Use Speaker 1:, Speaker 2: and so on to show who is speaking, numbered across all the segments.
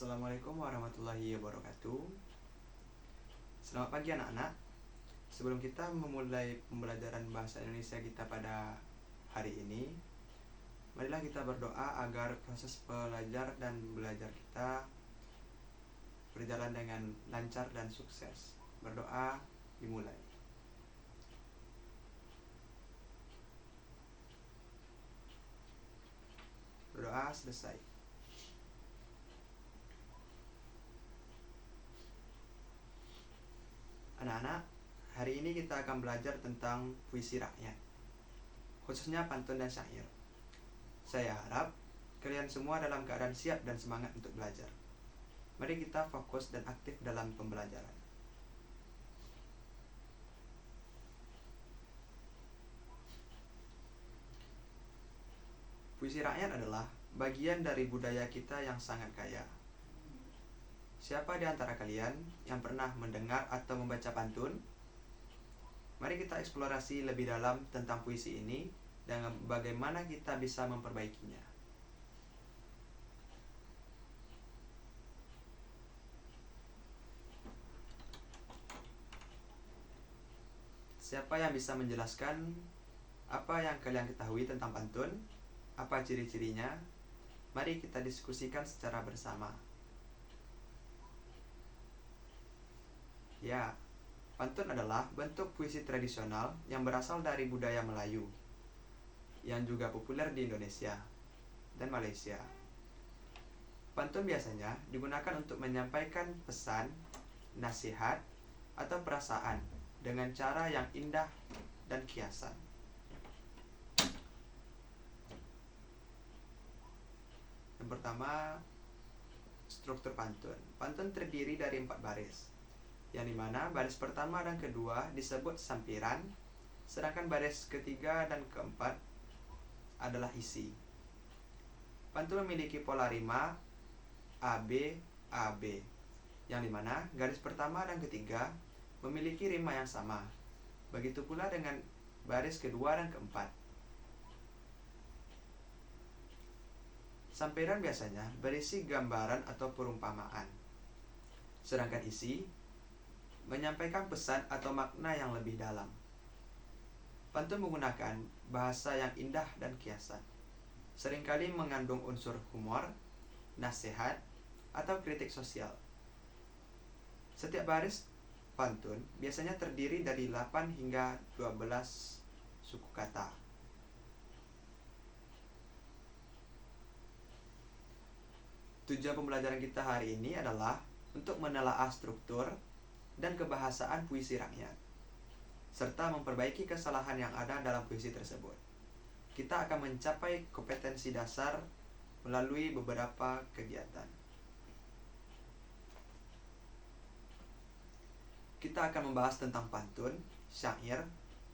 Speaker 1: Assalamualaikum warahmatullahi wabarakatuh. Selamat pagi anak-anak. Sebelum kita memulai pembelajaran bahasa Indonesia kita pada hari ini, marilah kita berdoa agar proses belajar dan belajar kita berjalan dengan lancar dan sukses. Berdoa dimulai. Berdoa selesai. Anak-anak, hari ini kita akan belajar tentang puisi rakyat, khususnya pantun dan syair. Saya harap kalian semua dalam keadaan siap dan semangat untuk belajar. Mari kita fokus dan aktif dalam pembelajaran. Puisi rakyat adalah bagian dari budaya kita yang sangat kaya. Siapa di antara kalian yang pernah mendengar atau membaca pantun? Mari kita eksplorasi lebih dalam tentang puisi ini dan bagaimana kita bisa memperbaikinya. Siapa yang bisa menjelaskan apa yang kalian ketahui tentang pantun? Apa ciri-cirinya? Mari kita diskusikan secara bersama. Ya, pantun adalah bentuk puisi tradisional yang berasal dari budaya Melayu, yang juga populer di Indonesia dan Malaysia. Pantun biasanya digunakan untuk menyampaikan pesan, nasihat, atau perasaan dengan cara yang indah dan kiasan. Yang pertama, struktur pantun. Pantun terdiri dari 4 baris, yang dimana baris pertama dan kedua disebut sampiran, sedangkan baris ketiga dan keempat adalah isi. Pantun memiliki pola rima AB, AB, yang dimana garis pertama dan ketiga memiliki rima yang sama. Begitu pula dengan baris kedua dan keempat. Sampiran biasanya berisi gambaran atau perumpamaan, sedangkan isi menyampaikan pesan atau makna yang lebih dalam. Pantun menggunakan bahasa yang indah dan kiasan, seringkali mengandung unsur humor, nasihat, atau kritik sosial. Setiap baris pantun biasanya terdiri dari 8 hingga 12 suku kata. Tujuan pembelajaran kita hari ini adalah untuk menelaah struktur dan kebahasaan puisi rakyat, serta memperbaiki kesalahan yang ada dalam puisi tersebut. Kita akan mencapai kompetensi dasar melalui beberapa kegiatan. Kita akan membahas tentang pantun, syair,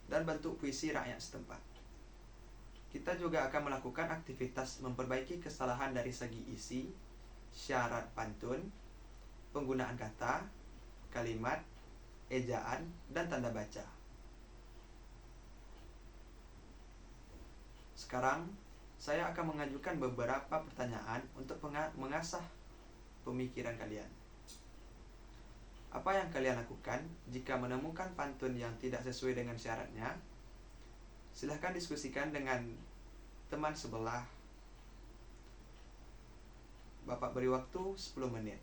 Speaker 1: dan bentuk puisi rakyat setempat. Kita juga akan melakukan aktivitas memperbaiki kesalahan dari segi isi, syarat pantun, penggunaan kata, kalimat, ejaan, dan tanda baca. Sekarang, saya akan mengajukan beberapa pertanyaan untuk mengasah pemikiran kalian. Apa yang kalian lakukan jika menemukan pantun yang tidak sesuai dengan syaratnya? Silahkan diskusikan dengan teman sebelah. Bapak beri waktu 10 menit.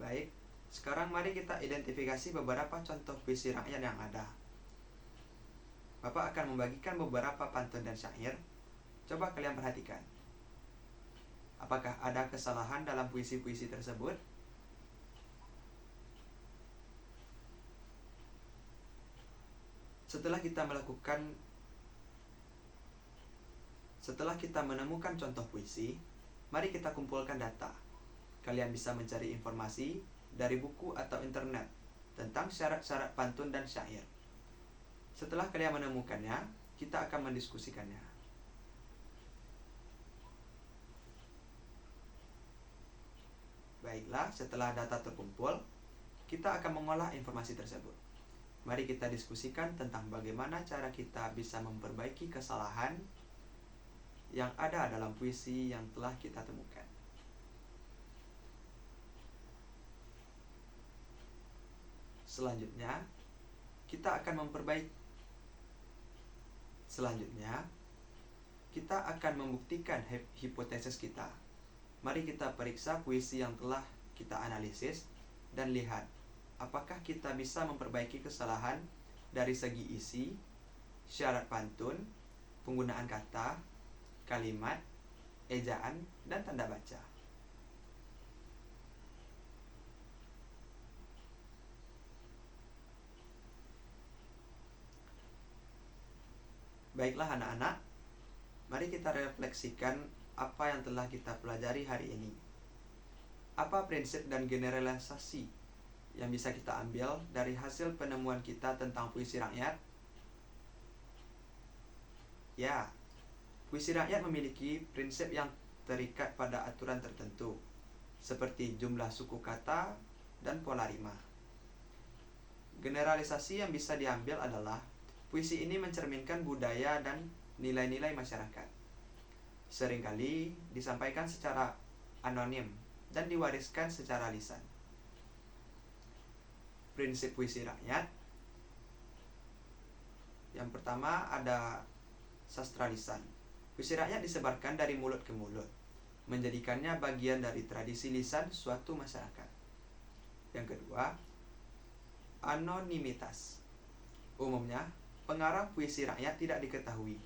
Speaker 1: Baik, sekarang mari kita identifikasi beberapa contoh puisi rakyat yang ada. Bapak akan membagikan beberapa pantun dan syair. Coba kalian perhatikan. Apakah ada kesalahan dalam puisi-puisi tersebut? Setelah kita menemukan contoh puisi, mari kita kumpulkan data. Kalian bisa mencari informasi dari buku atau internet tentang syarat-syarat pantun dan syair. Setelah kalian menemukannya, kita akan mendiskusikannya. Baiklah, setelah data terkumpul, kita akan mengolah informasi tersebut. Mari kita diskusikan tentang bagaimana cara kita bisa memperbaiki kesalahan yang ada dalam puisi yang telah kita temukan. Selanjutnya, kita akan membuktikan hipotesis kita. Mari kita periksa puisi yang telah kita analisis dan lihat apakah kita bisa memperbaiki kesalahan dari segi isi, syarat pantun, penggunaan kata, kalimat, ejaan, dan tanda baca. Baiklah anak-anak, mari kita refleksikan apa yang telah kita pelajari hari ini. Apa prinsip dan generalisasi yang bisa kita ambil dari hasil penemuan kita tentang puisi rakyat? Ya, puisi rakyat memiliki prinsip yang terikat pada aturan tertentu, seperti jumlah suku kata dan pola rima. Generalisasi yang bisa diambil adalah puisi ini mencerminkan budaya dan nilai-nilai masyarakat. Seringkali disampaikan secara anonim dan diwariskan secara lisan. Prinsip puisi rakyat. Yang pertama ada sastra lisan. Puisi rakyat disebarkan dari mulut ke mulut, menjadikannya bagian dari tradisi lisan suatu masyarakat. Yang kedua, anonimitas. Umumnya, pengarang puisi rakyat tidak diketahui,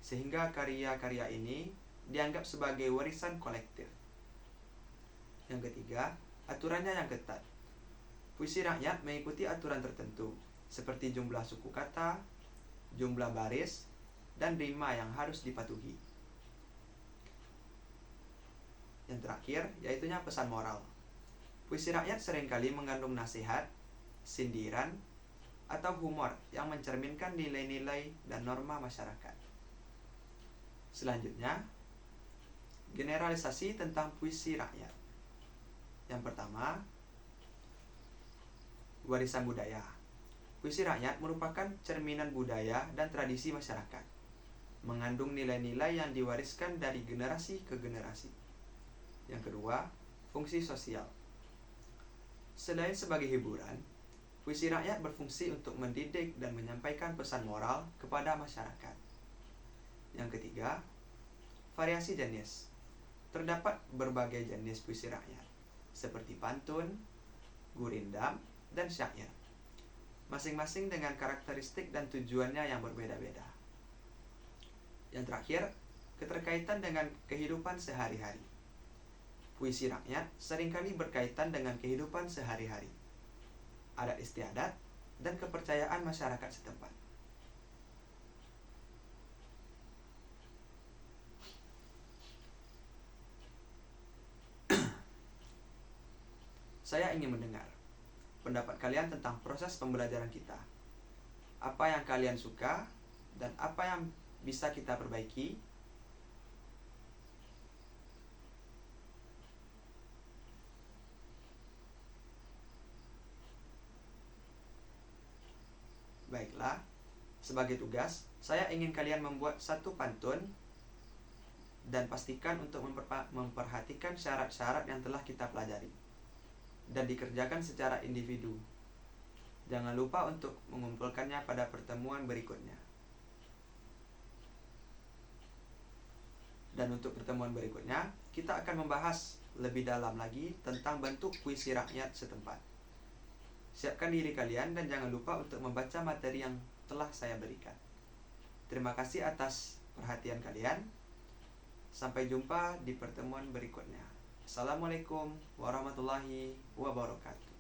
Speaker 1: sehingga karya-karya ini dianggap sebagai warisan kolektif. Yang ketiga, aturannya yang ketat. Puisi rakyat mengikuti aturan tertentu, seperti jumlah suku kata, jumlah baris, dan rima yang harus dipatuhi. Yang terakhir, yaitunya pesan moral. Puisi rakyat seringkali mengandung nasihat, sindiran, atau humor yang mencerminkan nilai-nilai dan norma masyarakat. Selanjutnya, generalisasi tentang puisi rakyat. Yang pertama, warisan budaya. Puisi rakyat merupakan cerminan budaya dan tradisi masyarakat, mengandung nilai-nilai yang diwariskan dari generasi ke generasi. Yang kedua, fungsi sosial. Selain sebagai hiburan, puisi rakyat berfungsi untuk mendidik dan menyampaikan pesan moral kepada masyarakat. Yang ketiga, variasi jenis. Terdapat berbagai jenis puisi rakyat, seperti pantun, gurindam, dan syair. Masing-masing dengan karakteristik dan tujuannya yang berbeda-beda. Yang terakhir, keterkaitan dengan kehidupan sehari-hari. Puisi rakyat seringkali berkaitan dengan kehidupan sehari-hari, adat istiadat, dan kepercayaan masyarakat setempat. Saya ingin mendengar pendapat kalian tentang proses pembelajaran kita. Apa yang kalian suka dan apa yang bisa kita perbaiki? Baiklah, sebagai tugas, saya ingin kalian membuat satu pantun dan pastikan untuk memperhatikan syarat-syarat yang telah kita pelajari dan dikerjakan secara individu. Jangan lupa untuk mengumpulkannya pada pertemuan berikutnya. Dan untuk pertemuan berikutnya, kita akan membahas lebih dalam lagi tentang bentuk puisi rakyat setempat. Siapkan diri kalian dan jangan lupa untuk membaca materi yang telah saya berikan. Terima kasih atas perhatian kalian. Sampai jumpa di pertemuan berikutnya. Assalamualaikum warahmatullahi wabarakatuh.